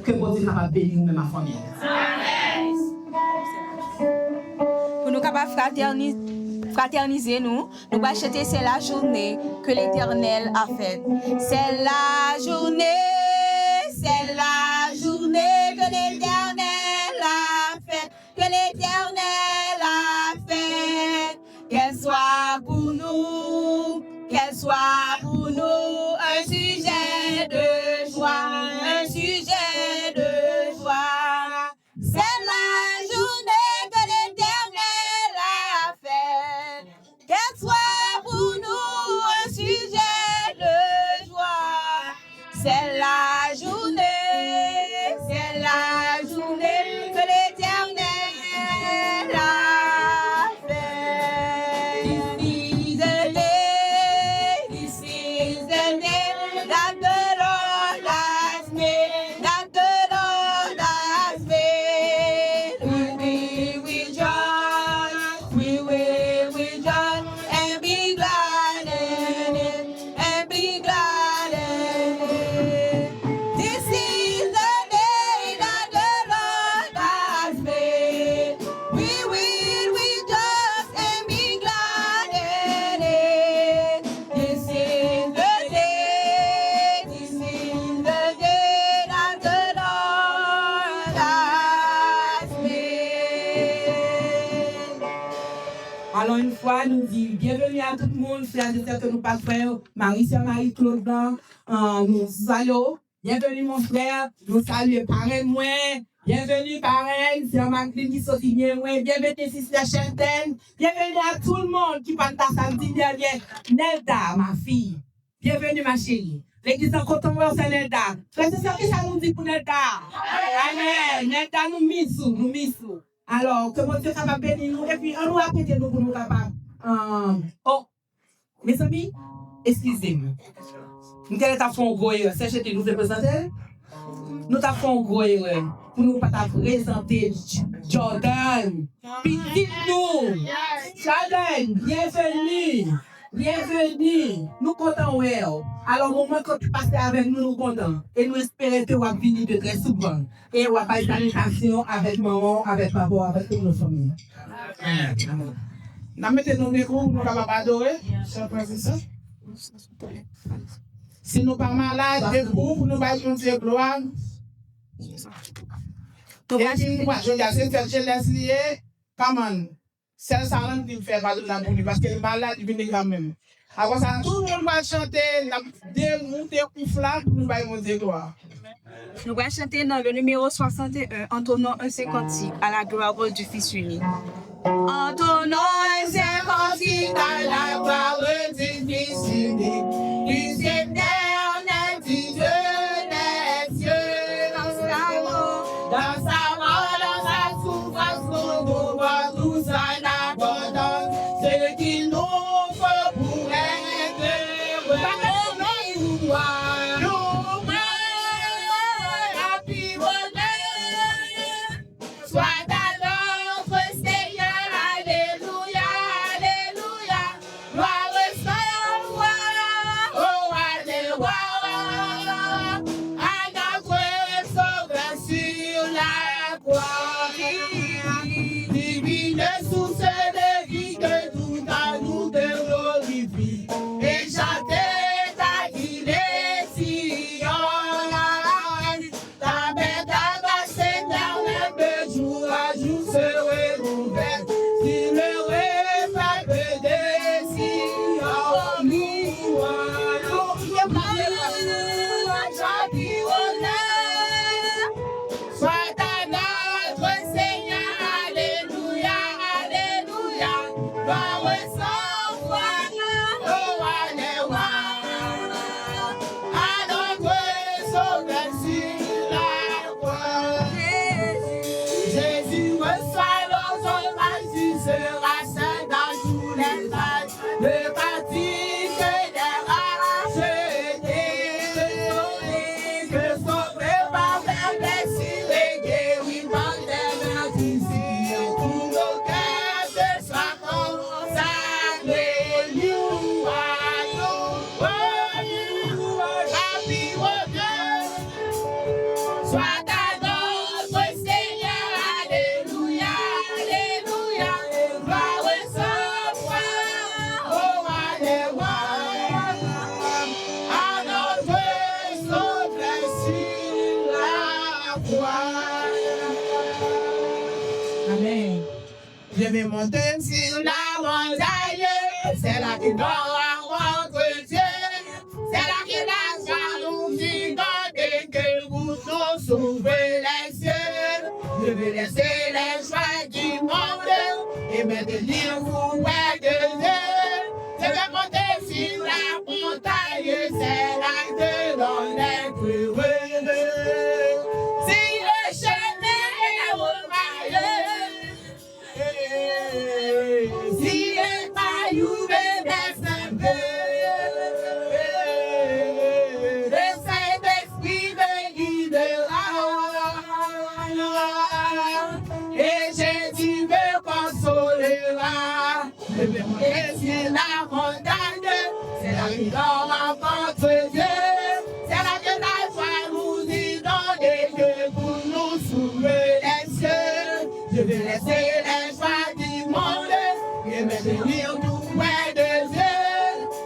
Que bon Dieu capable bénir nous, ma famille. Pour nous capables fraterniser nous allons chanter c'est la journée que l'Éternel a faite. C'est la journée que l'Éternel a faite, que l'Éternel a faite. Qu'elle soit pour nous un sujet de joie, un sujet de joie. C'est la journée que l'Éternel a faite. Qu'elle soit pour nous un sujet de joie. C'est la journée que l'Éternel a faite. This is the day that the Lord has made, that the Lord has made. We will rejoice and be glad in it, and be glad in it. This is the day that the Lord has made. We will rejoice and be glad in it. This is the day that the Lord has made. Alors une fois, nous disons bienvenue à tout le monde, frères et sœurs que nous pas frères, Marie-Sœur Marie-Claude Blanc, nous saluons. Bienvenue mon frère, nous saluons pareil moi. Bienvenue pareil, c'est Magdalene qui sortit bien moi. Bienvenue Sister Shelton. Bienvenue à tout le monde qui parle ta samedi dernier. Nelda, ma fille. Bienvenue ma chérie. L'église en coton c'est Nelda. Frères et sœurs, qu'est-ce que ça nous dit pour Nelda? Amen. Nelda nous missou. Alors, que mon Dieu capable bénir nous, et puis on nous répète nous pour nous capables. Oh, mes amis, excusez-moi. Nous avons fait un gros erreur. C'est que nous vous présenter. Nous avons fait un gros erreur pour nous pas présenter Jordan. Petit nous. Jordan, bienvenue. Nous comptons ouais. Alors, au moment que tu passes avec nous, nous comptons. Et nous espérons que tu vas venir de très souvent. Et on va faire une salutation avec maman, avec papa, avec toute nos familles. Amen. Nous mettons nos micros, nous allons adorer. Si nous pas malades, debout, nous allons dire gloire. Et puis, moi, je dis à cette jeunesse, come on. C'est ça qui me fait parler de la bouche, parce que le malade, il vient quand même. Après ça, tout le monde va chanter, monter un flamme, nous allons dire gloire. Nous allons chanter dans le numéro 61, entonnons un 56 à la gloire du Fils unique. Entonnons un 56 à la gloire du Fils unique, du éternel du Dieu des cieux, dans sa mort, dans sa souffrance, nous pouvons tous en abondance, ce qu'il nous faut pour être heureux. Soit à notre Seigneur, alléluia, alléluia, gloire au Seigneur, oh alléluia, à notre sauveur sur la croix, divine source de vie que tout à nous te glorifie, et chanter ta guidée si on a ta bête à passer dans le jour à jour se renouvelle. Si le repas peut décider, oh nous allons soit à Soit à notre Seigneur, alléluia, alléluia, gloire sans foi, au roi des rois, à notre sauveur sur la croix. Amen. Je vais monter sur la montagne, c'est là que l'on rencontre Dieu, c'est là que la joie nous inonde et que nous nous sauver les cieux. Je vais laisser les joies du monde et me tenir auprès de Dieu. Je vais monter sur la montagne, c'est là que l'on est heureux. Si le chemin est romailleux, si les maillots me baissent un peu, le Saint-Esprit me guidera, et Jésus me consolera. Je vais monter sur la montagne, c'est là que l'on rencontre Dieu, c'est là que la joie nous inonde et que pour nous s'ouvre les cieux. Je vais laisser les joies du monde et me tenir tout près de Dieu.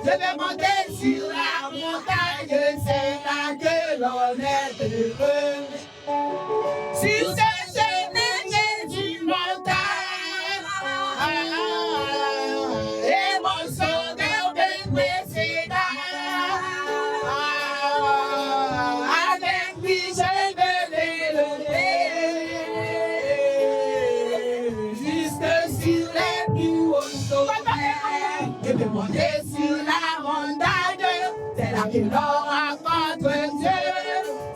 Je vais monter sur la montagne, c'est là que l'on est heureux. Sur ce chemin du montagne, et mon sauveur me précéda. Avec lui je vais l'élever jusque sur les plus hauts sommets. Je vais monter sur la montagne, c'est là que l'on rencontre Dieu,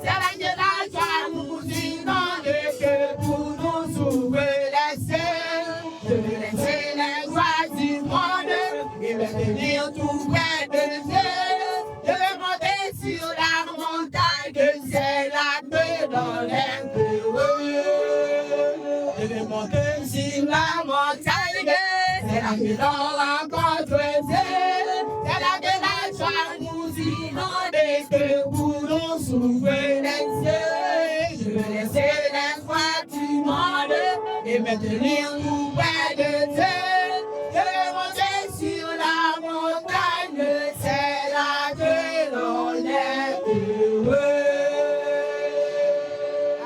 c'est là que la joie nous inonde et que pour nous s'ouvre les cieux. Je vais laisser les joies du monde et me tenir tout près de Dieu. Je vais monter sur la montagne, c'est là que l'on est heureux. Je vais monter sur la montagne, c'est là que l'on rencontre Dieu, c'est là que la joie nous inonde et que pour nous s'ouvre les yeux. Je vais laisser les joies du monde et me tenir tout près de Dieu. Je vais monter sur la montagne, c'est là que l'on est heureux.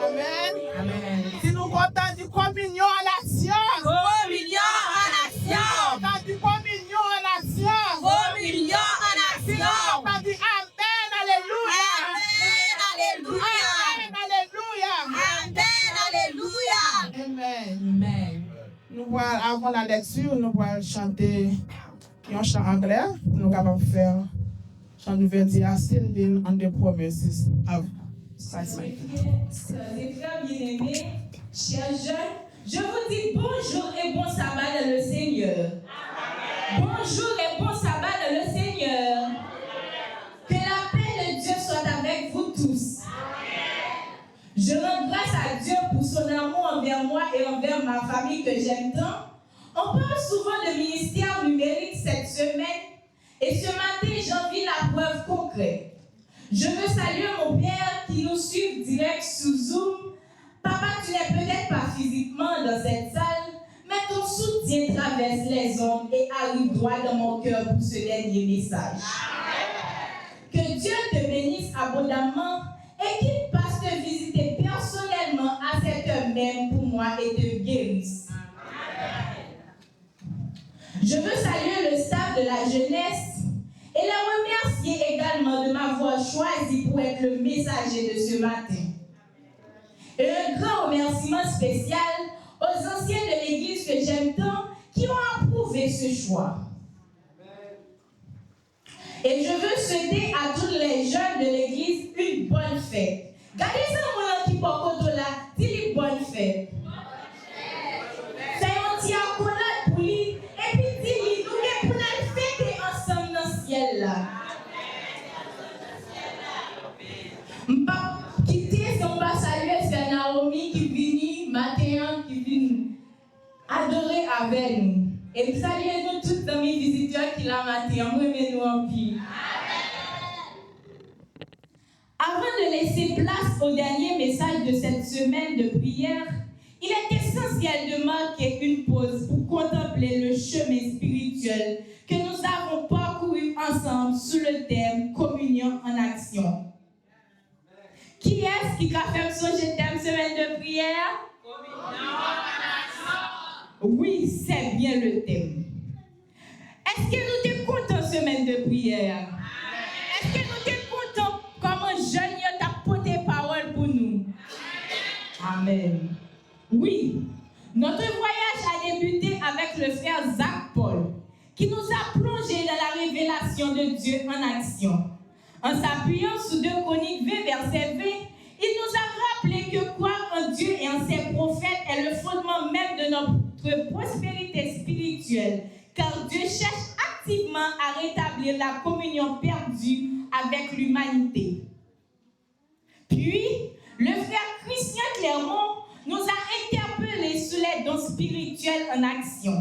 Amen. Amen. Si nous comptons du communion à la science. Communion à la science. Comptons du communion à la science. Communion à la science. Comptons du Amen. Alléluia. Amen. Alléluia. Amen. Alléluia. Amen. Alléluia. Amen. Amen. Nous voyons, avant la lecture, nous voyons chanter un chant anglais. Nous sommes capables de faire chant d'ouverture à Sylvain on the promises of Christ. Sœurs et frères bien-aimés, chers jeunes, je vous dis bonjour et bon sabbat dans le Seigneur. Bonjour et bon sabbat dans le Seigneur. Que la paix de Dieu soit avec vous tous. Je rends grâce à Dieu pour son amour envers moi et envers ma famille que j'aime tant. On parle souvent de ministère numérique cette semaine et ce matin j'en vis la preuve concrète. Je veux saluer mon père qui nous suit direct sous Zoom. Papa, tu n'es peut-être pas physiquement dans cette salle, mais ton soutien traverse les ondes et arrive droit dans mon cœur pour ce dernier message. Que Dieu te bénisse abondamment et qu'il passe te visiter personnellement à cette heure même pour moi et te guérisse. Je veux saluer le staff de la jeunesse et les remercier également de m'avoir choisi pour être le messager de ce matin. Et un grand remerciement spécial aux anciens de l'église que j'aime tant qui ont approuvé ce choix. Et je veux souhaiter à tous les jeunes de l'église une bonne fête. Gardez ça, mon qui porte là, dis-lui bonne fête. Fais un petit accolade pour lui et puis dis-lui, nous pour la fêter ensemble dans le ciel là. M'pas quitter son bas saluer, c'est Naomi qui vient matin, qui vient adorer avec nous. Et saluez-nous tous dans mes visiteurs qui la matin, remettez-nous en vie. Avant de laisser place au dernier message de cette semaine de prière, il est essentiel de marquer une pause pour contempler le chemin spirituel que nous avons parcouru ensemble sous le thème Communion en action. Qui est-ce qui a fait ce thème semaine de prière? Communion en action. Oui, c'est bien le thème. Est-ce que nous sommes contents semaine de prière? Est-ce que nous sommes contents comment jeune t'a porté parole pour nous? Amen. Oui, notre voyage a débuté avec le frère Zach Paul, qui nous a plongé dans la révélation de Dieu en action. En s'appuyant sur 2 Chroniques 20, verset 20, il nous a rappelé que croire en Dieu et en ses prophètes est le fondement même de notre prospérité spirituelle, car Dieu cherche activement à rétablir la communion perdue avec l'humanité. Puis, le frère Christian Clermont nous a interpellés sur les dons spirituels en action.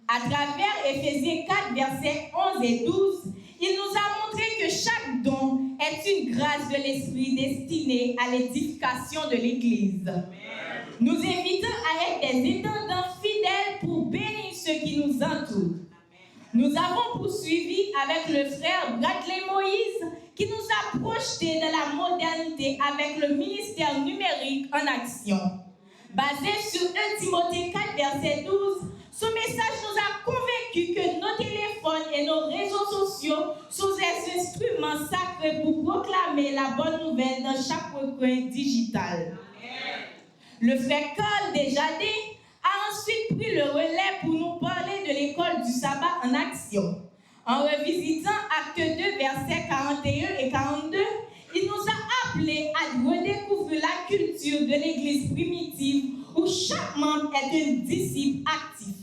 À travers Éphésiens 4, versets 11 et 12, il nous a montré que chaque don est une grâce de l'Esprit destinée à l'édification de l'Église. Nous invitons à être des étendants fidèles pour bénir ceux qui nous entourent. Nous avons poursuivi avec le frère Bradley Moïse qui nous a projetés dans la modernité avec le ministère numérique en action. Basé sur 1 Timothée 4, verset 12, ce message nous a convaincus que nos téléphones et nos réseaux sociaux sont des instruments sacrés pour proclamer la bonne nouvelle dans chaque recoin digital. Le frère Carl Desjardins a ensuite pris le relais pour nous parler de l'école du sabbat en action. En revisitant Acte 2, versets 41 et 42, il nous a appelés à redécouvrir la culture de l'Église primitive où chaque membre est un disciple actif,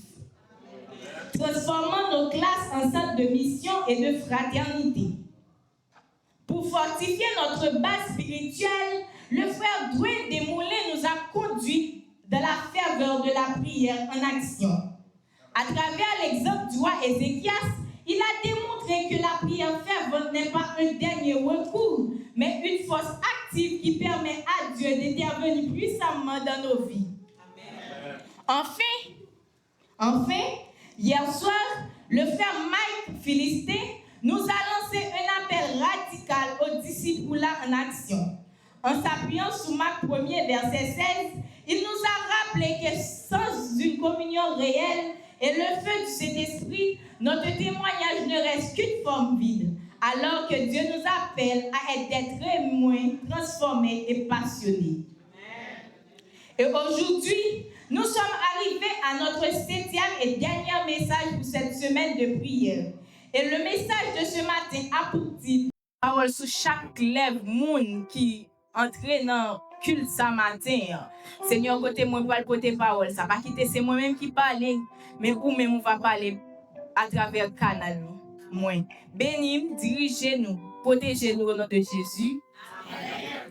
transformant nos classes en centre de mission et de fraternité. Pour fortifier notre base spirituelle, le frère Dwayne Desmoulins nous a conduits dans la ferveur de la prière en action. À travers l'exemple du roi Ézéchias, il a démontré que la prière fervente n'est pas un dernier recours, mais une force active qui permet à Dieu d'intervenir puissamment dans nos vies. Enfin, hier soir, le frère Mike Philistin nous a lancé un appel radical au disciplinat en action. En s'appuyant sur Marc 1er, verset 16, il nous a rappelé que sans une communion réelle et le feu du Saint-Esprit, notre témoignage ne reste qu'une forme vide, alors que Dieu nous appelle à être des témoins transformés et passionnés. Et aujourd'hui, nous sommes arrivés à notre 7e et dernier message pour cette semaine de prière. Et le message de ce matin a pour titre « Parole sous chaque lèvre monde qui entre dans le culte ce matin. » Seigneur, côté moi, pour côté parole, ça va quitter, c'est moi-même qui parle, mais vous-même, on va parler à travers le canal. Moi, bénis, dirigez-nous, protégez-nous au nom de Jésus. Amen.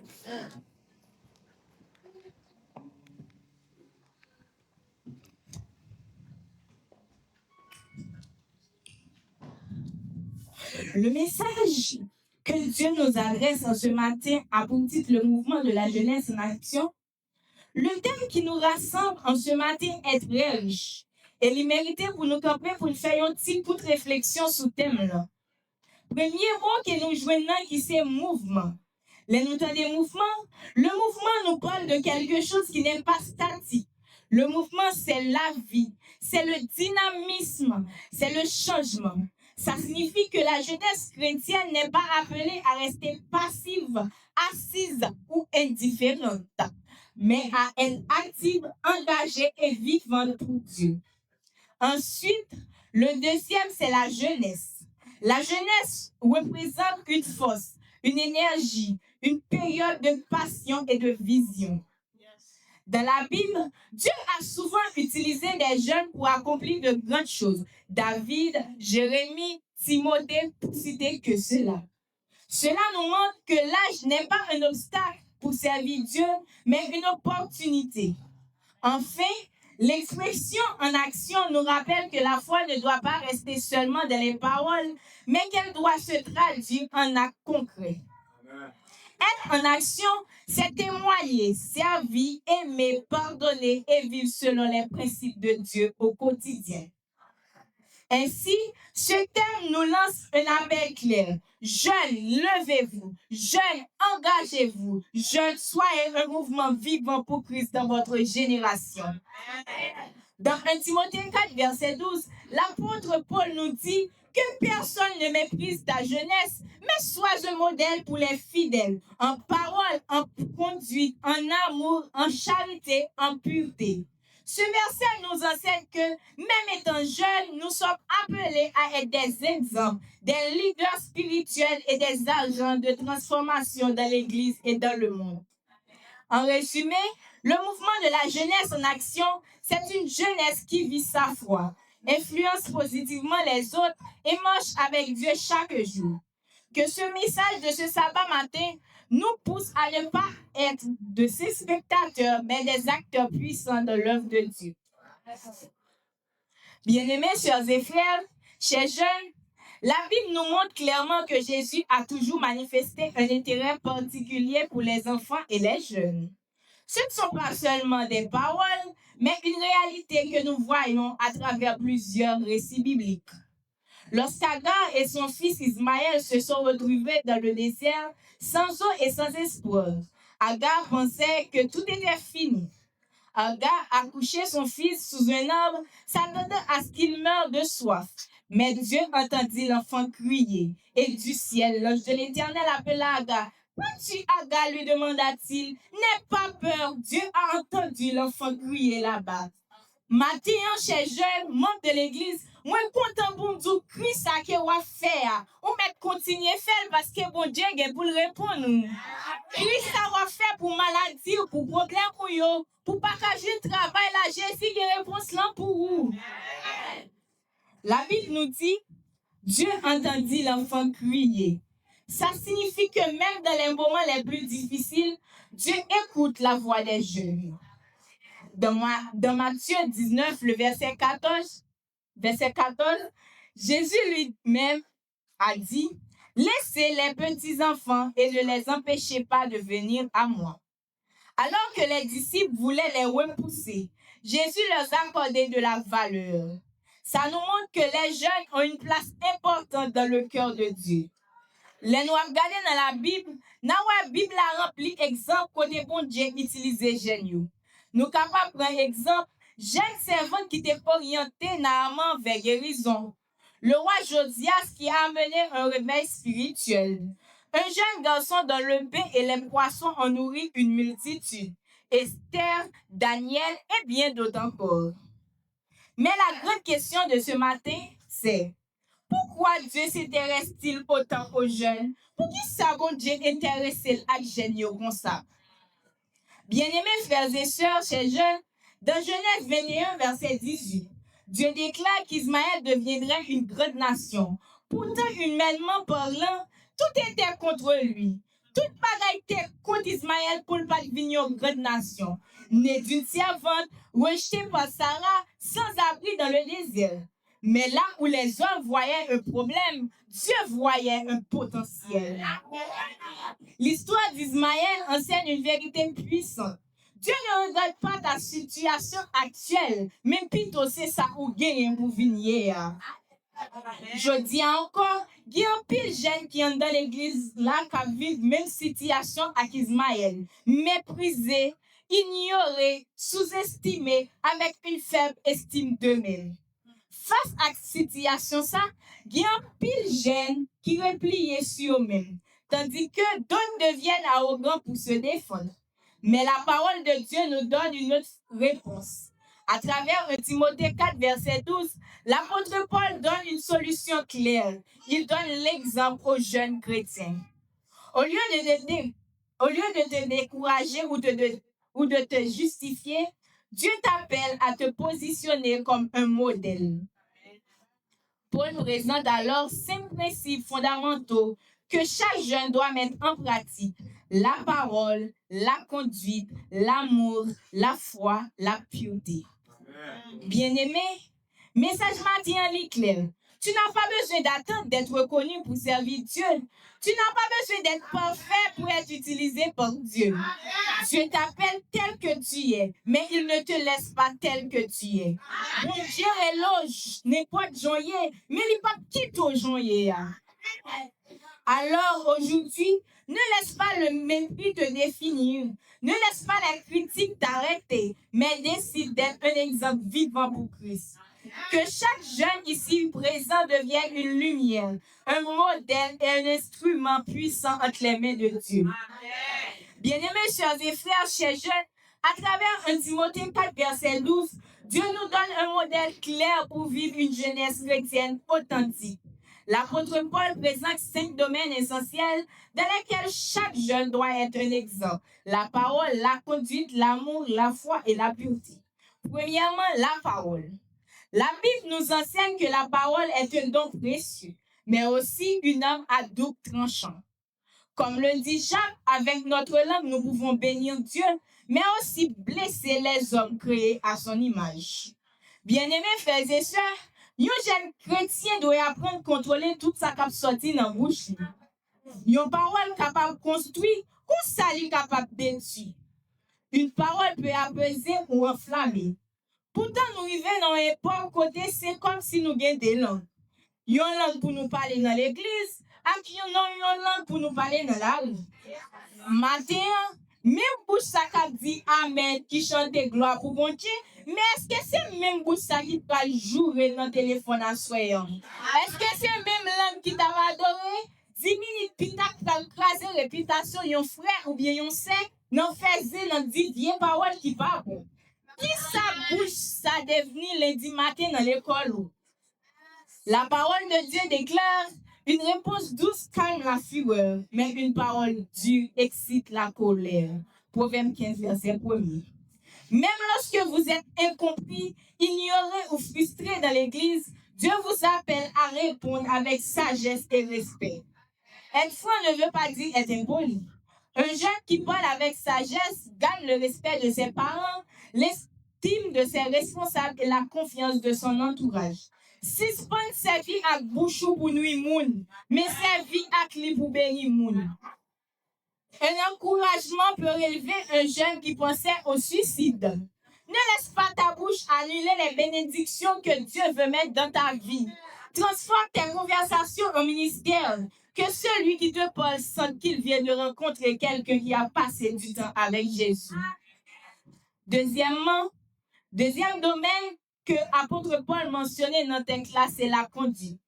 Le message que Dieu nous adresse en ce matin a pour titre le mouvement de la jeunesse en action. Le thème qui nous rassemble en ce matin est très riche. Et il méritait pour nous camper pour faire une petite coup de réflexion sur le thème-là. Premier mot que nous joignons qui c'est mouvement. Les nous des mouvements, le mouvement nous parle de quelque chose qui n'est pas statique. Le mouvement, c'est la vie, c'est le dynamisme, c'est le changement. Ça signifie que la jeunesse chrétienne n'est pas appelée à rester passive, assise ou indifférente, mais à être active, engagée et vivante pour Dieu. Ensuite, le deuxième, c'est la jeunesse. La jeunesse représente une force, une énergie, une période de passion et de vision. Dans la Bible, Dieu a souvent utilisé des jeunes pour accomplir de grandes choses. David, Jérémie, Timothée, pour citer que cela. Cela nous montre que l'âge n'est pas un obstacle pour servir Dieu, mais une opportunité. Enfin, l'expression en action nous rappelle que la foi ne doit pas rester seulement dans les paroles, mais qu'elle doit se traduire en actes concrets. Être en action, c'est témoigner, servir, aimer, pardonner et vivre selon les principes de Dieu au quotidien. Ainsi, ce thème nous lance un appel clair. Jeunes, levez-vous. Jeunes, engagez-vous. Jeunes, soyez un mouvement vivant pour Christ dans votre génération. Dans 1 Timothée 4, verset 12, l'apôtre Paul nous dit que personne ne méprise ta jeunesse, mais sois un modèle pour les fidèles, en parole, en conduite, en amour, en charité, en pureté. Ce verset nous enseigne que, même étant jeunes, nous sommes appelés à être des exemples, des leaders spirituels et des agents de transformation dans l'Église et dans le monde. En résumé, le mouvement de la jeunesse en action, c'est une jeunesse qui vit sa foi, influence positivement les autres et marche avec Dieu chaque jour. Que ce message de ce sabbat matin nous pousse à ne pas être de ces spectateurs, mais des acteurs puissants de l'œuvre de Dieu. Bien-aimés, sœurs et frères, chers jeunes, la Bible nous montre clairement que Jésus a toujours manifesté un intérêt particulier pour les enfants et les jeunes. Ce ne sont pas seulement des paroles, mais une réalité que nous voyons à travers plusieurs récits bibliques. Lorsqu'Agar et son fils Ismaël se sont retrouvés dans le désert, sans eau et sans espoir, Agar pensait que tout était fini. Agar a couché son fils sous un arbre, s'attendant à ce qu'il meure de soif. Mais Dieu entendit l'enfant crier, et du ciel, l'ange de l'Éternel appela Agar. « Peux-tu, Agar, lui demanda-t-il, n'aie pas peur, Dieu a entendu l'enfant crier là-bas. » Matin, chers jeunes, membres de l'église, moi content pour nous crier ça que on fait, on met continuer faire parce que bon Dieu est pour le répondre. Crier ça on fait pour maladie, pour problème pour yo, pour partager le travail, la Jésus qui réponse là pour vous. La Bible nous dit, Dieu entendit l'enfant crier. Ça signifie que même dans les moments les plus difficiles, Dieu écoute la voix des jeunes. Dans Matthieu 19, le verset 14, Jésus lui-même a dit, « Laissez les petits enfants et ne les empêchez pas de venir à moi. » Alors que les disciples voulaient les repousser, Jésus leur accordait de la valeur. Ça nous montre que les jeunes ont une place importante dans le cœur de Dieu. Les nous regardons dans la Bible, la Bible a rempli exemple côté bon Dieu utilisé jeunes. Nous capables de prendre exemple, jeune servante qui était orienté Naaman vers guérison. Le roi Josias qui a amené un réveil spirituel. Un jeune garçon dans le pain et les poissons ont nourri une multitude. Esther, Daniel et bien d'autres encore. Mais la grande question de ce matin, c'est pourquoi Dieu s'intéresse-t-il autant aux jeunes? Pour qui ça bon Dieu intéressé à jeunes comme ça? Bien-aimés frères et sœurs, chers jeunes, dans Genèse 21, verset 18, Dieu déclare qu'Ismaël deviendrait une grande nation. Pourtant, humainement parlant, tout était contre lui. Toute bagaille était contre Ismaël pour ne pas devenir une grande nation. Né d'une servante, rejetée par Sarah, sans abri dans le désert. Mais là où les hommes voyaient un problème, Dieu voyait un potentiel. L'histoire d'Ismaël enseigne une vérité puissante. Dieu ne regarde pas ta situation actuelle, mais plutôt c'est ça où gagne pour venir. Je dis encore, il y a un pile jeune qui est dans l'église là qui vit même situation avec Ismaël, méprisé, ignoré, sous-estimé, avec une faible estime d'eux-mêmes. Face à cette situation, il y a un pile jeune qui replié sur eux-mêmes, tandis que d'autres deviennent arrogants pour se défendre. Mais la parole de Dieu nous donne une autre réponse. À travers 1 Timothée 4, verset 12, l'apôtre Paul donne une solution claire. Il donne l'exemple aux jeunes chrétiens. Au lieu de te décourager ou de te justifier, Dieu t'appelle à te positionner comme un modèle. Paul présente alors 5 principes fondamentaux que chaque jeune doit mettre en pratique. La parole, la conduite, l'amour, la foi, la pureté. Bien-aimé, message matin en clair. Tu n'as pas besoin d'attendre d'être reconnu pour servir Dieu. Tu n'as pas besoin d'être parfait pour être utilisé par Dieu. Dieu t'appelle tel que tu es, mais il ne te laisse pas tel que tu es. Bon Dieu éloge n'importe joyeux, mais il n'est pas quitte au joyeux. Alors aujourd'hui, ne laisse pas le mépris te définir. Ne laisse pas la critique t'arrêter, mais décide d'être un exemple vivant pour Christ. Que chaque jeune ici présent devienne une lumière, un modèle et un instrument puissant entre les mains de Dieu. Bien-aimés, chers et frères, chers jeunes, à travers 1 Timothée 4, verset 12, Dieu nous donne un modèle clair pour vivre une jeunesse chrétienne authentique. L'apôtre Paul présente 5 domaines essentiels dans lesquels chaque jeune doit être un exemple. La parole, la conduite, l'amour, la foi et la pureté. Premièrement, la parole. La Bible nous enseigne que la parole est un don précieux, mais aussi une arme à double tranchant. Comme le dit Jacques, avec notre langue, nous pouvons bénir Dieu, mais aussi blesser les hommes créés à son image. Bien-aimés frères et sœurs, un jeune chrétien doit apprendre à contrôler tout ça qui sorti dans la bouche. Une parole capable de construire, ou ça est capable de détruire. Une parole peut apaiser ou enflammer. Pourtant, nous vivons dans une époque côté, c'est comme si nous avions des langues. Une langue pour nous parler dans l'église, et une langue pour nous parler dans la rue. Matin, même bouche ça qui dit Amen, qui chante gloire pour bon Dieu, mais est-ce que c'est même bouche ça qui va jouer dans le téléphone à soir? Est-ce que c'est même langue qui t'a adoré? 10 minutes, puis t'as crasé réputation d'un frère ou bien d'un sœur, non faisait dans 10 vieilles paroles qui va bon. Qui sa bouche ça devenu lundi matin dans l'école? La parole de Dieu déclare une réponse douce calme la fureur, mais une parole dure excite la colère. Proverbe 15, verset 1er. Même lorsque vous êtes incompris, ignoré ou frustré dans l'église, Dieu vous appelle à répondre avec sagesse et respect. Être franc ne veut pas dire être impoli. Un jeune qui parle avec sagesse gagne le respect de ses parents, l'estime de ses responsables et la confiance de son entourage. Si ce pas servi à bouchou pour nuire moun, mais servi à clé pour bénir moun. Un encouragement peut relever un jeune qui pensait au suicide. Ne laisse pas ta bouche annuler les bénédictions que Dieu veut mettre dans ta vie. Transforme tes conversations au ministère. Que celui qui te parle sente qu'il vient de rencontrer quelqu'un qui a passé du temps avec Jésus. Deuxième domaine que l'apôtre Paul mentionnait dans le texte là, c'est la conduite.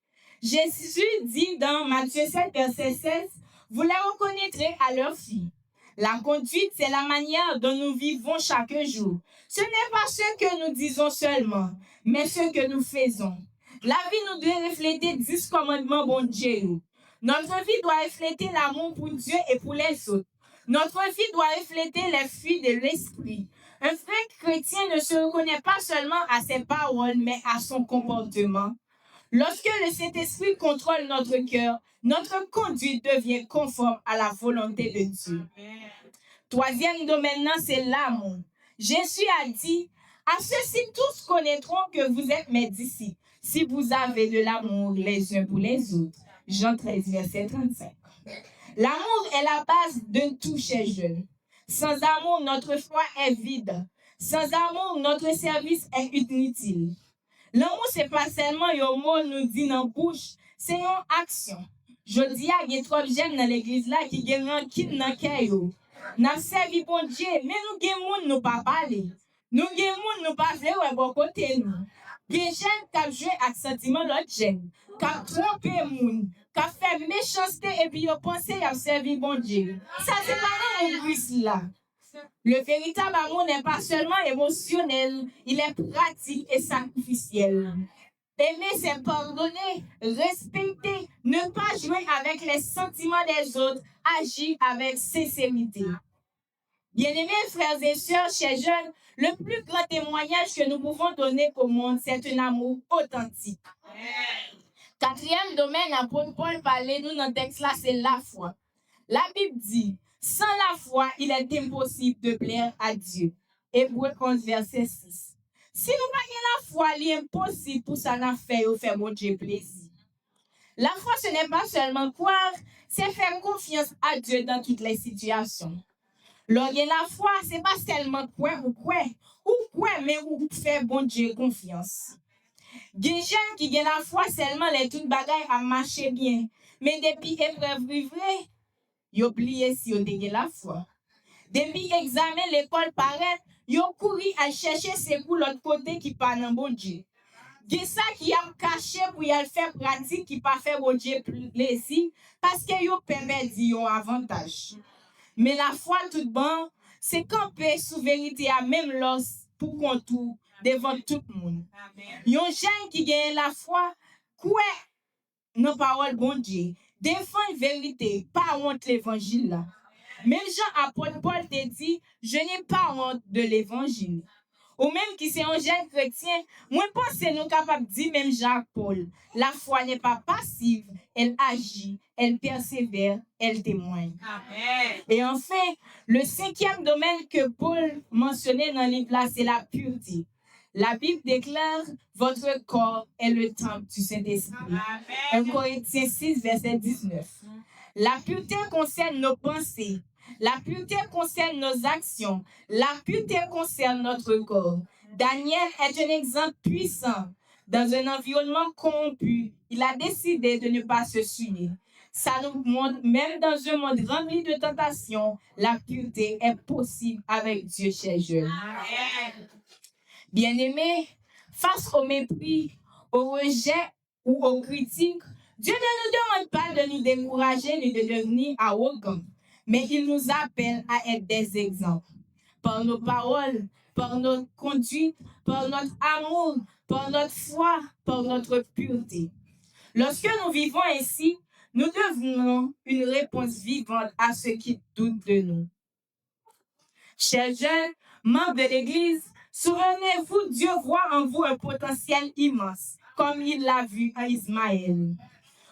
Jésus dit dans Matthieu 7, verset 16, « Vous les reconnaîtrez à leurs filles. » La conduite, c'est la manière dont nous vivons chaque jour. Ce n'est pas ce que nous disons seulement, mais ce que nous faisons. La vie nous doit refléter 10 commandements bon Dieu. Notre vie doit refléter l'amour pour Dieu et pour les autres. Notre vie doit refléter les fruits de l'esprit. Un vrai chrétien ne se reconnaît pas seulement à ses paroles, mais à son comportement. Lorsque le Saint-Esprit contrôle notre cœur, notre conduite devient conforme à la volonté de Dieu. Troisième domaine, c'est l'amour. Jésus a dit, « À ceux-ci tous connaîtront que vous êtes mes disciples, si vous avez de l'amour les uns pour les autres. » Jean 13, verset 35. L'amour est la base de tout chez jeune. Sans amour, notre foi est vide. Sans amour, notre service est inutile. L'amour, c'est pas seulement un mot nous dit dans la bouche, c'est une action. Je dis à des trop jeunes dans l'église là qui gagnent un kit dans le cœur. Nous servi bon Dieu, mais nous gagnons nous pas parler. Nous gagnons nous pas faire un bon côté nous. Des jeunes qui ont joué avec sentiment d'autres jeunes, qui ont trompé moun, qui ont fait méchanceté et puis ils ont pensé à servir bon Dieu. Ça c'est pas l'église là. Le véritable amour n'est pas seulement émotionnel, il est pratique et sacrificiel. Aimer, c'est pardonner, respecter, ne pas jouer avec les sentiments des autres, agir avec sincérité. Bien-aimés frères et sœurs, chers jeunes, le plus grand témoignage que nous pouvons donner au monde, c'est un amour authentique. Quatrième domaine, apôtre Paul parlait nous dans le texte là, c'est la foi. La Bible dit, sans la foi, il est impossible de plaire à Dieu. Hébreux 11, verset 6. Si nous n'avons pas la foi, il est impossible pour ça nous faire mon Dieu plaisir. La foi, ce n'est pas seulement croire, c'est faire confiance à Dieu dans toutes les situations. Lorsque la foi, c'est pas seulement croire ou quoi, mais ou faire bon Dieu confiance. Des gens qui ont la foi seulement les toutes bagailles à marcher bien, mais depuis épreuve vrai, ils oublient si ils ont la foi. Depuis examen l'école paraît, ils ont couru à chercher secours l'autre côté qui pas dans bon Dieu. Des ça qui a caché pour y faire pratique qui pas fait bon Dieu plaisir parce que ils permet un avantage. Mais la foi tout bon, c'est camper sous vérité à même l'os pour contour devant tout le monde. Yon gens qui gagne la foi, quoi nos paroles bon Dieu, défend vérité, pas honte l'évangile là. Même Jean apôtre Paul te dit, je n'ai pas honte de l'évangile. Ou même qui c'est un jeune chrétien, moi pense nous capable de dire même Jacques Paul, la foi n'est pas passive, elle agit, elle persévère, elle témoigne. Amen. Et enfin, le 5e domaine que Paul mentionnait dans le livre là, c'est la pureté. La Bible déclare, votre corps est le temple du Saint-Esprit. 1 Corinthiens 6, verset 19. La pureté concerne nos pensées. La pureté concerne nos actions. La pureté concerne notre corps. Daniel est un exemple puissant. Dans un environnement corrompu, il a décidé de ne pas se souiller. Ça nous montre, même dans un monde rempli de tentations, la pureté est possible avec Dieu chez Dieu. Bien-aimés, face au mépris, au rejet ou aux critiques, Dieu ne nous demande pas de nous décourager ni de devenir arrogants, mais il nous appelle à être des exemples. Par nos paroles, par notre conduite, par notre amour, par notre foi, par notre pureté. Lorsque nous vivons ainsi, nous devenons une réponse vivante à ceux qui doutent de nous. Chers jeunes, membres de l'Église, souvenez-vous, Dieu voit en vous un potentiel immense, comme il l'a vu à Ismaël.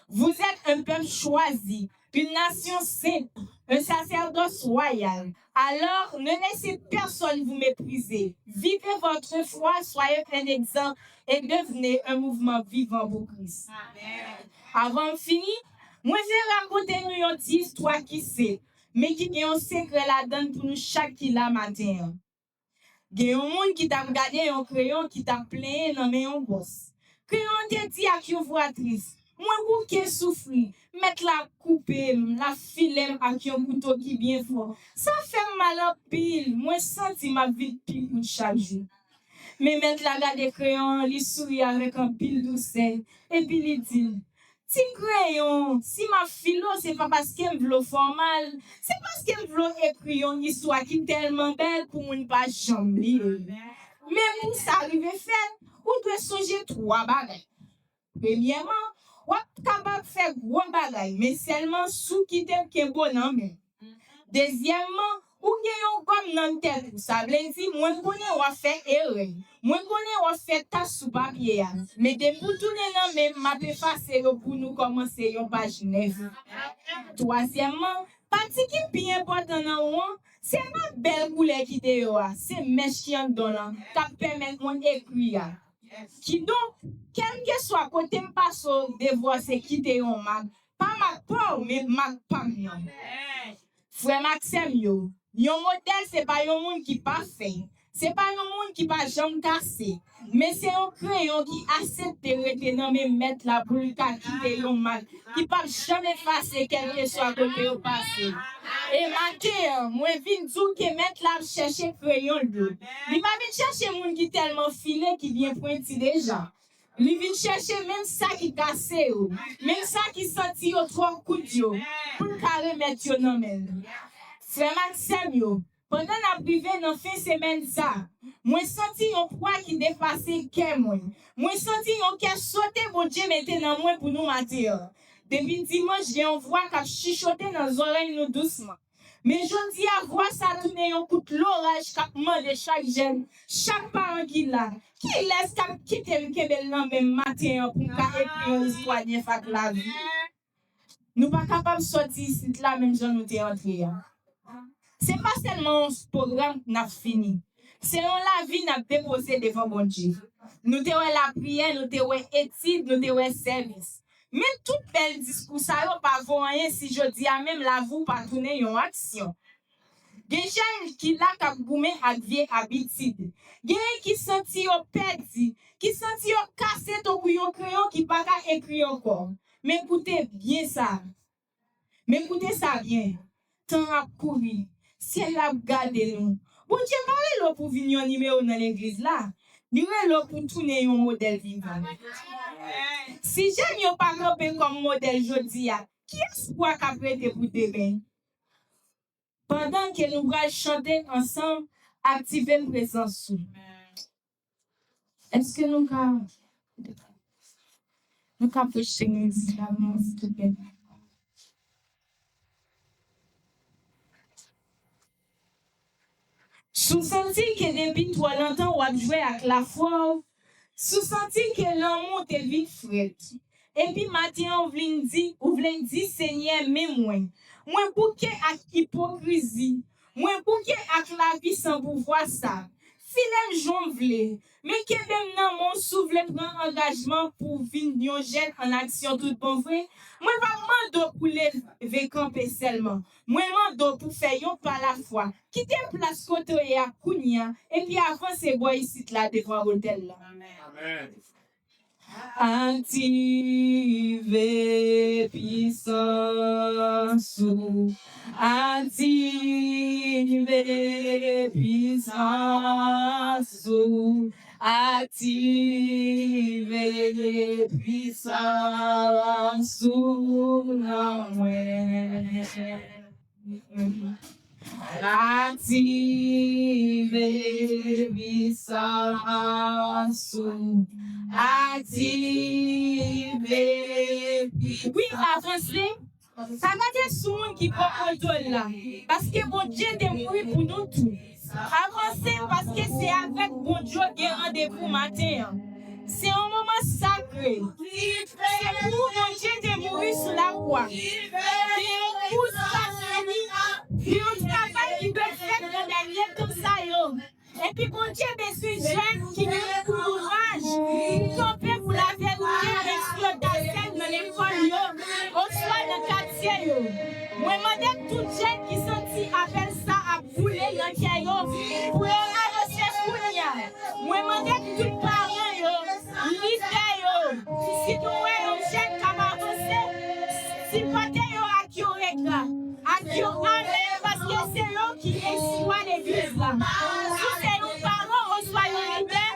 Vous êtes un peuple choisi, une nation sainte, un sacerdoce royal. Alors, ne laissez personne vous mépriser. Vivez votre foi, soyez un exemple et devenez un mouvement vivant pour Christ. Amen. Avant de finir, moi, je vais raconter nous une petite histoire qui c'est, mais qui a un secret là-dedans pour nous chaque qui la matin. Il y a un monde qui t'a regardé un crayon qui t'a plein dans mes boss. Crayon te dit à qui voix triste. Moi, pour qui souffrir, mettre la coupe, la filet avec un couteau qui bien fort. Ça fait mal en pile. Moi, senti ma vie pile chaque jour. Mais mettre la garde crayon, il sourit avec un pile douceur. Et puis il dit, ti crayon, si ma philo, c'est pas parce qu'elle veut formal, c'est parce qu'elle veut écrire une histoire qui est tellement belle pour une page jambe lire. Mais pour ça arriver fait, on doit songer 3 bagages. Premièrement, on est capable de faire gros bagages, mais seulement sous qui t'aime qui est bon en main. Deuxièmement, ou gagnons comme dans tête, ça veut dire, moi, je connais, on fait erreur. Moi, je connais, on fait tas sous papier. Mais de vous tourner dans même, ma peut effacer pour nous commencer une page 9. Troisièmement, partie qui est bien important dans moi, c'est ma belle couleur qui est là. C'est mèche qui en donne, qui permet de écrire. Qui donc, quel que soit côté me passe au devoir, c'est quitter un mag. Pas ma peur, mais mag pas mieux. Frère Maxime, yon modèle, c'est pas un monde qui pas fait. C'est pas un monde qui pas jamais cassé. Mais c'est un crayon qui accepte de retenir, mais mettre la boule qui yon mal. Qui pas jamais effacer quel que soit côté au passé. Et matin, moi, vin dire que mettre la chercher crayon de. Il pas vin chercher monde qui tellement filé qui vient pointer déjà. Il vient chercher même ça qui cassé, même ça qui senti au 3 coups de pour carré mettre yon nan men. Frère Maxime, pendant la privée dans fin semaine ça, moi senti un poids qui dépassait que moi. Moi senti un cœur sauté bon Dieu mettait dans moi pour nous matin. Depuis dimanche, j'ai une voix qui a chuchoté dans les oreilles nous doucement. Mais je dis à voir ça tourner un coup de l'orage qui demande chaque jeune, chaque parent qui l'a, qui laisse quitter le Québec dans même matin pour écrire une histoire de la vie. Nous pas capables de sortir ici là même gens nous t'es entré. C'est pas seulement un programme qui n'a fini. C'est la vie n'a déposé devant bon Dieu. Nous t'es la prière, nous t'es étude, nous t'es service. Mais tout bel discours, ça n'a pas rien si je dis à même la vous pas tourner en action. Des gens qui l'a kaboumé à vie habitude. Des qui senti au perdu, qui senti au cassé ton crayon qui pas qu'à écrire encore. Mais écoutez bien ça. Mais écoutez ça bien. Tant à courir. Si elle a gardé nous. Bon Dieu, parlez-le pour venir en numéro dans l'église là. Direz-le pour tourner un modèle vivant. Si j'aime yon pas camper comme modèle jodi a, qui est-ce quoi qu'a prêté pour demain? Pendant que nous allons chanter ensemble, activer une présence. Est-ce que nous allons prêcher l'église là, s'il te plaît? Sous-senti que depuis toi longtemps, on a joué avec la foi. Sous-senti que l'amour te vite fret. Et puis matin, on vient dire, Seigneur, mais moi bouquet avec hypocrisie, moi bouquet avec la vie sans pouvoir ça. Si les gens veulent, mais que même dans mon souffle prend engagement pour venir jeune en action tout bon vrai, moi pas mando pour lever camper seulement. Moi mando pour faire yon par la foi. Quitter place côté à Kounia et puis avancer boy ici là devant l'hôtel là. Amen. Active puissance, active puissance, active puissance, active puissance, active. Oui, avancez. Ça va être souvent qui prend contrôle là. Parce que bon Dieu est mort pour nous tous. Avancez parce que c'est avec bon Dieu qui rendez-vous matin. C'est un moment sacré. C'est pour mon Dieu de mourir sur la croix. C'est pour sa famille. Et un travail qui peut faire dans la vie comme ça. Et puis mon Dieu est jeune qui me courage. Camper pour la vérité, l'exploitation dans l'école, au soir de quartier. Moi, madame, tout jeune qui senti appelle ça à bouler dans le caillou. Pour avancer pour rien. Moi, madame, tout parent, leader, si nous voyons jeune comme avancer, si côté à qui on regarde, à qui on enlève, parce que c'est eux qui exploitent l'église là. Si c'est nous parents, on soit leader,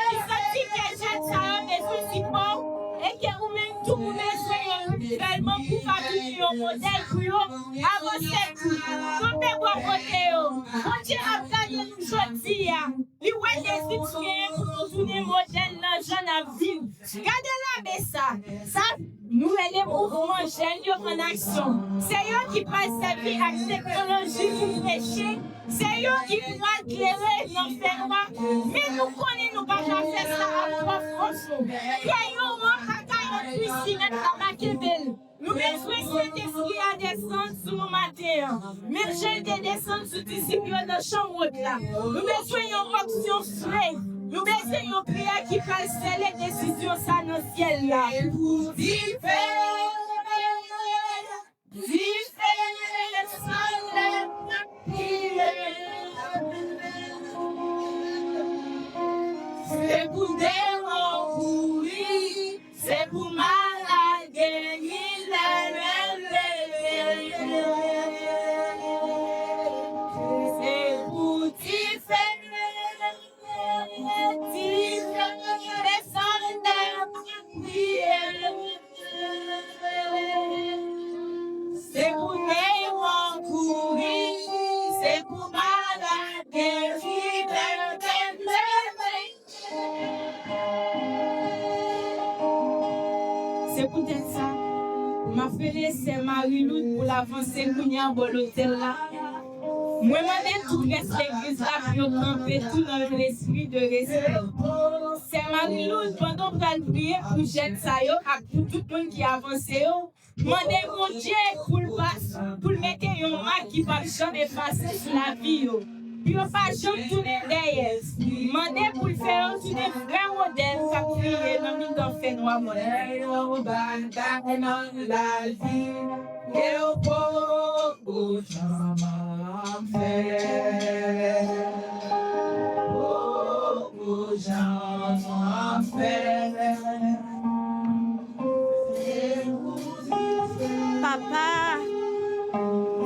qui sentit que jeune ça a besoin de support, et que vous-même tout vous besoin réellement pour fabriquer un modèle pour eux, avancer tout. Quand vous côté, on tient à garder nous aujourd'hui. Les ouais des citoyens pour nous tourner modèle dans jeune à vivre. Gardez-la, mais ça, nous les mouvements jeunes en action. C'est eux qui passent sa vie avec technologie pour prêcher. C'est eux qui pourront éclairer l'enfermement. Mais nous connaissons, nous pas faire ça à trois forces. Nous besoin Saint-Esprit à descendre sur nos matins. Même j'ai des descendre sur disciples dans la chambre là. Nous besoin d'une action fraîche. Nous besoin d'une prière qui fasse les décisions ça dans le ciel là. C'est pour démons pourris, c'est pour malades guéris. C'est pour c'est pour démons courir, c'est pour malades guéris. C'est pour ça. Ma frère, c'est Marie-Lou pour l'avancer pour y avoir l'hôtel là. Moi, je tout reste l'église là pour camper tout dans l'esprit de respect. C'est Marie-Lou, pendant qu'on va prier pour jeune ça, pour tout le monde qui avance, demandez mon Dieu pour le mettre un marque qui va jamais passer sur la vie. Puis on va jamais tourner derrière. Demandez pour le faire tourner vrai modèle, ça prier dans le temps fait. au bataille dans la vie, et au pauvre j'en fais. Pauvre j'en fais.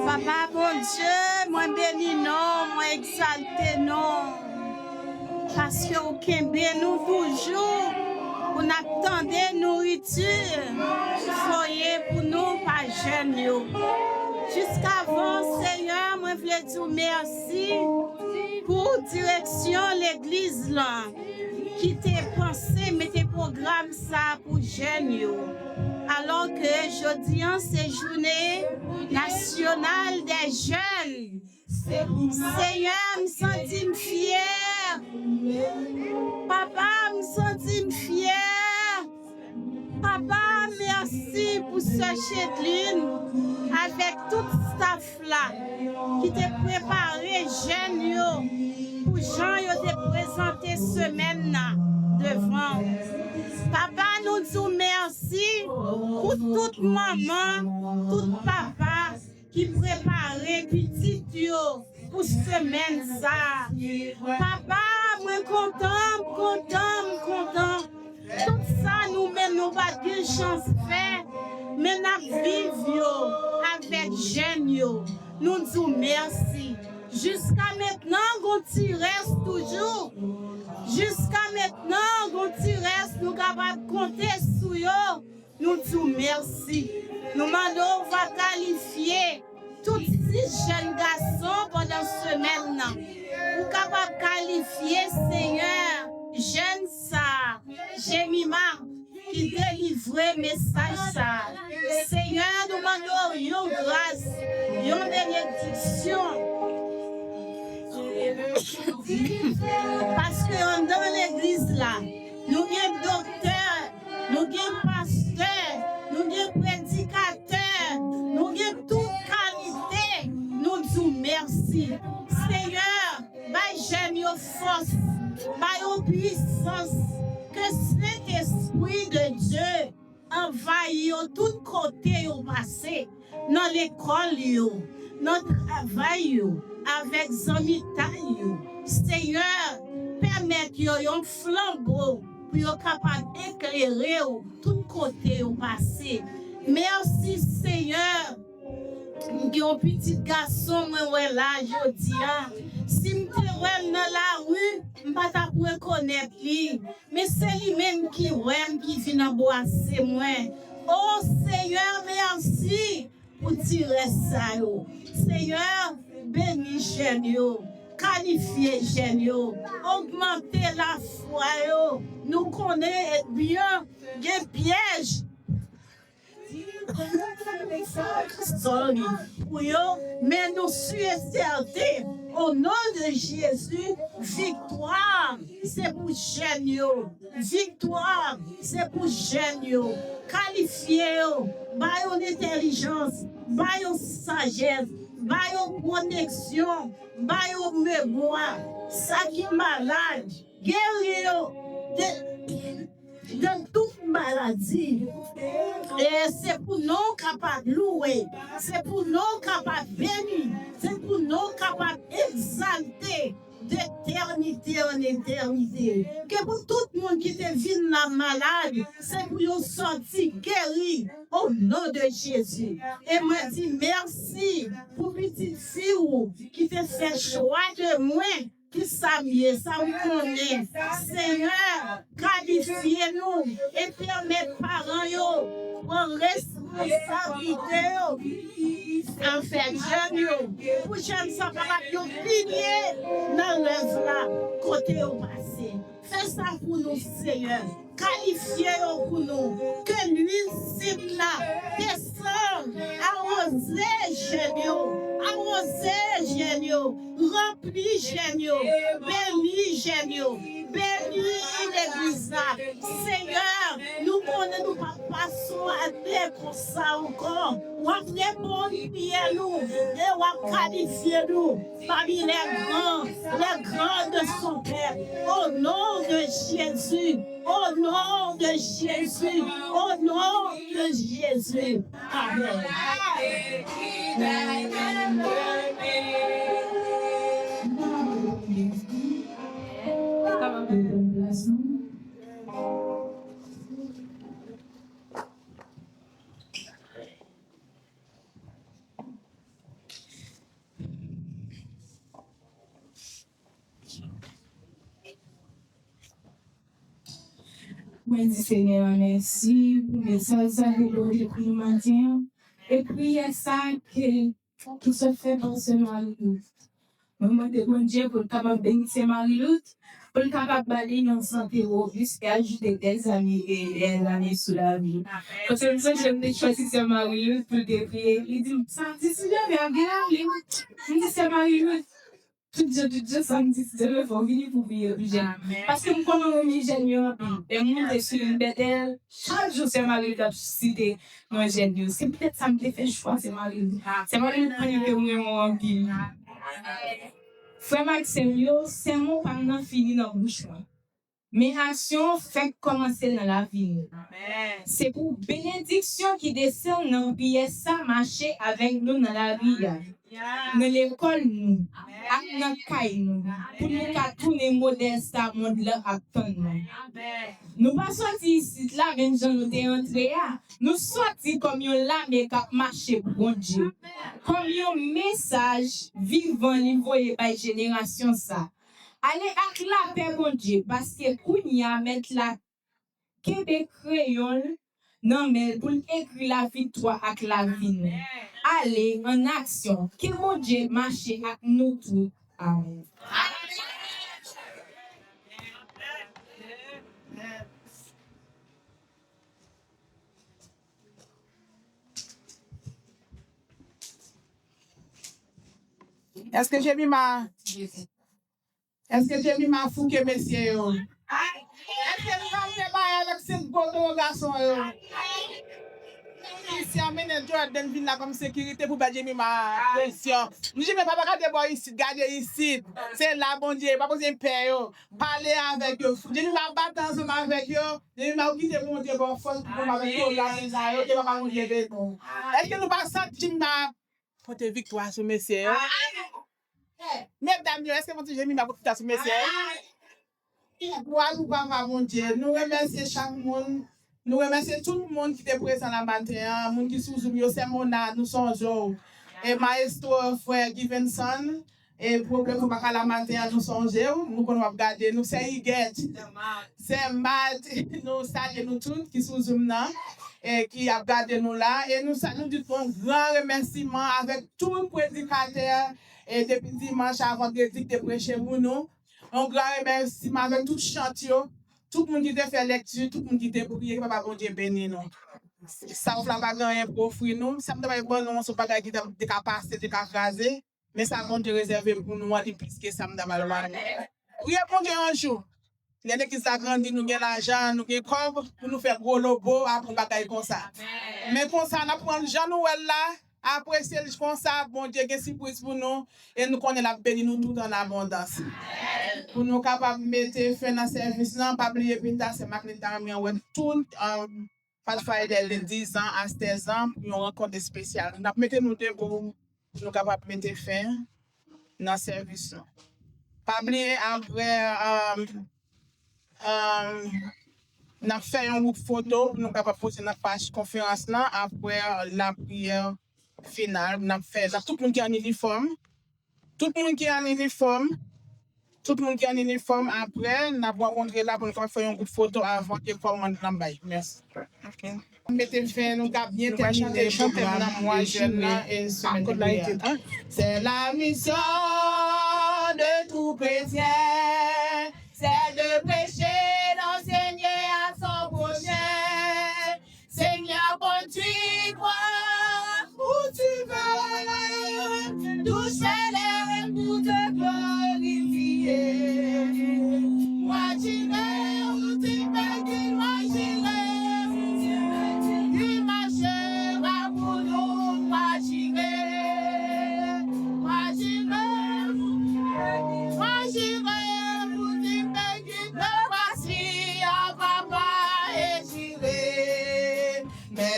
Papa, bon Dieu, moi béni non, moi exalté non. Parce que aucun bien nous toujours, on attendait nourriture, foyer pour nous, pas jeunes. Jusqu'avant, Seigneur, moi voulais dire merci pour direction l'église là, qui t'a pensé, mettre programme ça pour jeunes. Alors que jeudi, c'est journée nationale des jeunes. Seigneur, me sens fier. Papa, me sens fier. Papa, merci pour ce Chédeline avec tout staff là qui t'a préparé jeunes pour Jean te présenter semaine là devant. Papa, nous disons merci pour toute maman, tout papa qui préparait petit pour semaine ça. Papa, moi content. Tout ça nous mène nous pas de chance faire, mais nous vivons avec jeunes. Nous disons merci. Jusqu'à maintenant, on reste toujours. Jusqu'à maintenant, on reste, nous sommes capables de compter sur eux. Nous disons merci. Nous demandons, on va qualifier tous ces jeunes garçons pendant cette semaine. Nous sommes capables de qualifier, Seigneur, jeune ça, Jémima, qui délivrait message ça. Seigneur, nous demandons une grâce, une bénédiction. Parce que dans l'église là, nous avons docteurs, nous avons pasteurs, nous avons prédicateurs, nous avons toute qualité. Nous disons merci. Seigneur, by jeune force, by puissance, que cet esprit de Dieu envahit tout côté au passé, dans l'école, dans le travail, avec Zami Taïou. Seigneur, permettez un flambeau pour être capable d'éclairer tout côté au passé. Merci Seigneur. J'ai un petit garçon, moi, là, je dis, si je suis dans la rue, je ne peux pas reconnaître lui. Mais c'est lui-même qui vient boire, c'est moi. Oh Seigneur, merci pour tirer ça. Seigneur, bénis Génio, qualifiez Génio, augmentez la foi. Nous connaissons bien des pièges. Mais nous sommes certains, au nom de Jésus, victoire, c'est pour Génio. Victoire, c'est pour Génio. Qualifiez, baillons intelligence, baillons sagesse, baillons protection, baillons mémoire, ça qui est malade, guéris de toute maladie. Et c'est pour nous capables de louer, c'est pour nous capables de bénir, c'est pour nous capables d'exalter d'éternité en éternité. Que pour tout le monde qui te vit la malade, c'est pour nous sortir guéri au nom de Jésus. Et moi dis merci pour petite fille qui te fait choix de moi. Qui ça mieux, ça me connaît. Seigneur, qualifiez-nous et permettez parents en responsabilité en fait jeunes pour jeunes sans capable pilier dans l'œuvre là côté au passé. Fais ça pour nous Seigneur. Qualifiez-nous pour nous que l'huile cible là descend, arrosez géniaux, remplis géniaux, bénis géniaux, bénis l'église là. Seigneur, nous connaissons nous pas persuader pour ça encore. On va glorifier nous et on va qualifier nous parmi les grands de son Père. Au nom de Jésus, au nom de Jésus, au nom de Jésus. Amen. Moi, dis Seigneur, merci pour le message de nous matin. Et puis, ça qui se fait dans ce Marie-Loup. Maman de bon Dieu pour le capable de bénir Marie-Loup, pour le capable d'aller dans santé robuste et ajouter des amis et des années sous la vie. Parce que ça, j'aime de choisir Marie-Loup pour le prier. Il dit, ça, c'est bien, bien, il dit, c'est Marie-Loup. Tout Dieu, ça me dit, c'est le faut venir pour vivre plus jeune. Parce que nous, comme on est ingénieur, et nous, est sur une bête, chaque jour, c'est Marie-Loup qui cité nos ingénieurs. C'est peut-être ça me fait choix, c'est Marie-Loup. C'est Marie-Loup qui prend le moment en ville. Frère Maxime, c'est mon pendant fini dans le bouche. Mes actions fait commencer dans la vie. C'est pour bénédiction qui descend dans le pièce, ça marcher avec nous dans la vie. Dans l'école, nous, dans le caille, nous, pour nous tourner modeste à monde là, à nous. Nous pas sortis ici, là, même gens nous t'es entré, nous sortis comme yon là, mais qui marché pour bon Dieu. Comme yon message vivant, li voye par génération ça. Allez avec la paix, bon Dieu, parce que Kounia mettre la Québec crayon, non, mais pour écrire la victoire avec la vie. Allez en action, que mon Dieu marche avec nous tous. Amen. Est-ce que j'ai mis ma fouque, messieurs? Est-ce que nous avons fait avec cette beau garçon? Ici, amène Jordan vient là comme sécurité pour pas j'ai mis ma pression. Nous j'ai pas regarder boy ici, garder ici. C'est là bon Dieu, pas besoin de payer. Parler avec eux. J'ai mis ma battre ensemble avec eux. J'ai mis ma quitter mon Dieu bon force pour avec eux là c'est ça. OK, pas mon Dieu. Est-ce que nous pas sentir ma porte victoire sur messieurs? Mesdames, est-ce que j'ai mis ma victoire sur messieurs? Nous pas mon Dieu. Nous remercions chaque monde. Nous remercions tout le monde qui était présent la matin, monde qui sous nous, c'est mon nous sommes et maestro frère Givenson et problème pour pas la matin nous sommes nous qu'on va regarder nous c'est Iguet c'est Matt nous saluons nous tous qui sous nous et qui a regardé nous là et nous nous disons un grand remerciement avec tout le prédicateur et depuis dimanche avant de prêcher pour nous un grand remerciement avec tout le chantier. Tout le monde qui te fait lecture, tout le monde qui te prié, papa bon Dieu béni nous. Ça on pas gagner pour offrir nous, ça me pas bon non sont pas qui de capacité de craser, mais ça compte réserver pour nous aller plus que ça me mal mal. Oui, bon Dieu un jour. Les gens qui s'agrandissent nous gain l'argent, nous gain coffre pour nous faire gros lobo après bagaille comme ça. Mais comme ça on apprend Jean Noël là. Après, c'est comme ça, bon Dieu, que surprise pour nous, et nous connaissons la béni nous tout en abondance. Pour nous capables de mettre fin à service, non, pas oublier, Pinta, c'est Magneta, mais on tout, pas de 10 ans à 16 ans, pour une rencontre spéciale. Nous mettons nous deux pour nous capables de mettre fin dans le service. Pas oublier, après, nous avons fait un groupe photo, pour nous capables de poser notre page conférence là, après la prière. Final, nous avons fait tout le monde qui est en uniforme. Tout le monde qui est en uniforme. Tout le monde qui est en uniforme. Après, nous avons rencontré là pour nous faire un groupe photo avant que commande l'ambaye. Merci. Ok. Mettez fin, nous avons bien terminé le programme. Moi, jeune et c'est la mission de tout chrétien. C'est de prêcher, d'enseigner à son prochain. Seigneur, conduis-moi. Où tu veux, touche les pour te glorifier. Moi j'irai, où tu veux, moi j'irai.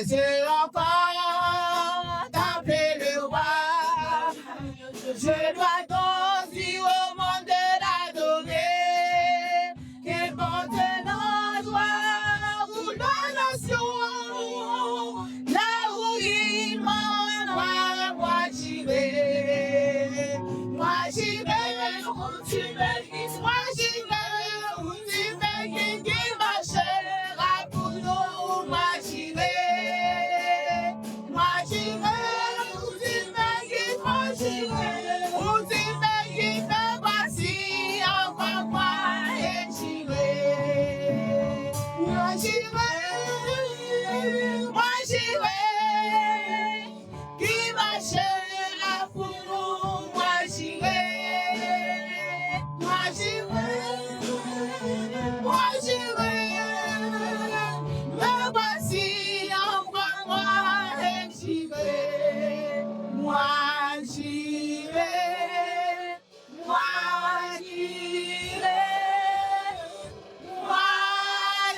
j'ai encore tapé le roi. Je dois donc dire au monde de l'adorer, qu'il porte notre gloire pour la nation. Là où il m'envoie, moi j'y vais. Moi j'y vais, où tu veux, moi j'y vais, où tu veux, qui marchera pour nous, moi j'y vais. Moi j'y vais, où tu veux, moi j'y vais. Où tu veux, qui me voici, envoie-moi et j'y vais. Moi j'y vais, moi j'y vais. Qui marchera pour nous, moi j'y vais. Moi j'y vais, moi j'y vais. Me voici, envoie-moi et j'y vais. Moi j'y vais, moi j'y vais, moi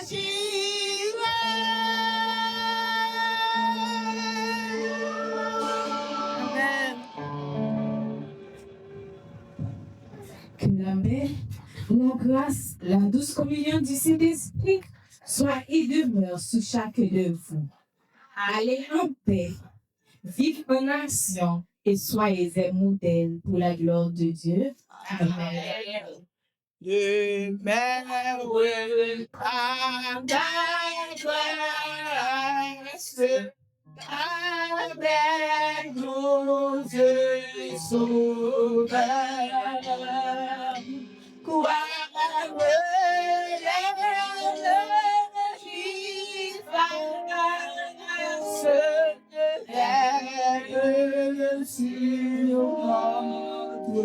j'y vais. Que la paix, la grâce, la douce communion du Saint-Esprit soit et demeure sur chacun de vous. Allez en paix, vive en nation et soyez des modèles pour la gloire de Dieu. Amen. The man will come down Christ, avec nous je sauveur. Quoi qui fasse elle sur notre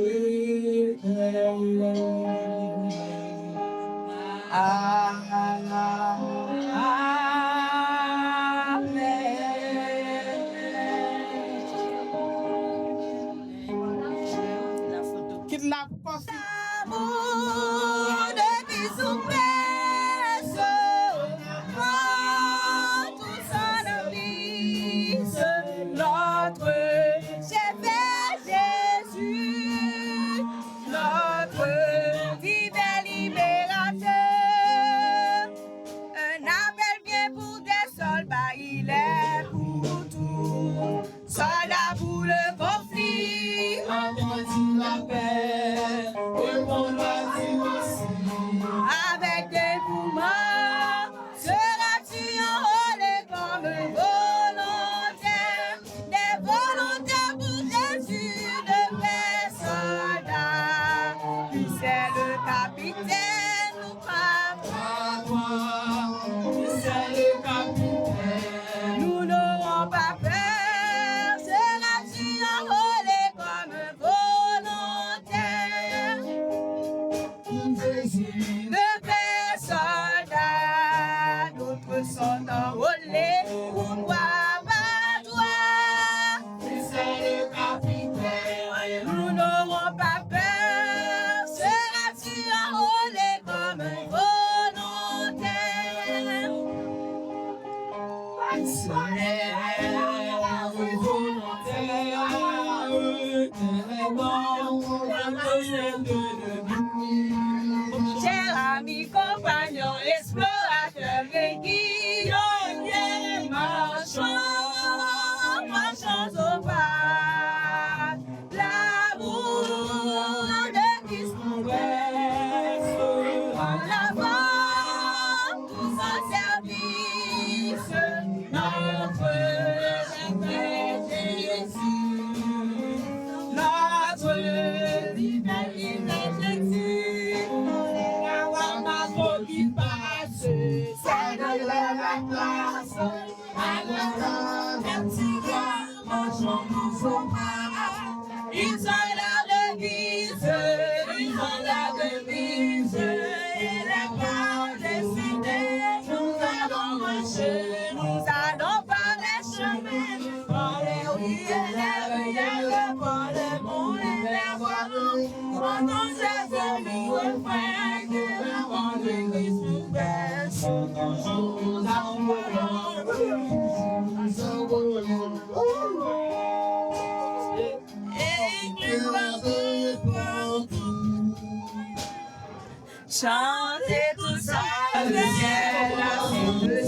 Quitte la poste. Notre chef Jésus, notre divin libérateur. Un appel vient pour des soldats, il est pour tout. Soldats pour le conflit, Entends-tu la paix, réponds-moi-tu aussi. avec des mouvements, seras-tu enrôlé comme volontaire, des volontaires pour Jésus, de vrais soldats. Lui c'est le capitaine, nous Toi, c'est le capitaine. nous n'aurons pas peur, seras-tu enrôlé comme volontaire. Jésus, De vrais soldats, d'autres sont enrôlés pour boire à toi. c'est le capitaine. Nous n'aurons pas peur, seras-tu enrôlé comme un volontaire. Cher ami, compagnon, explorateur et guillonnier, marchons au pas. L'amour de Christ nous reste en avant, tous en service, notre Jésus, notre divin Jésus. Qui passe, c'est de la classe, à la mangeons nous au pas. Ils ont la devise, ils ont la devise, et les pas décidés, nous allons marcher, nous allons par les chemins, par les rues et les ruelles, par les monts et les voiles, pendant les amis au frère, que avant l'église nous baisse, toujours en parole. Chantez tout ça. Le ciel a fait de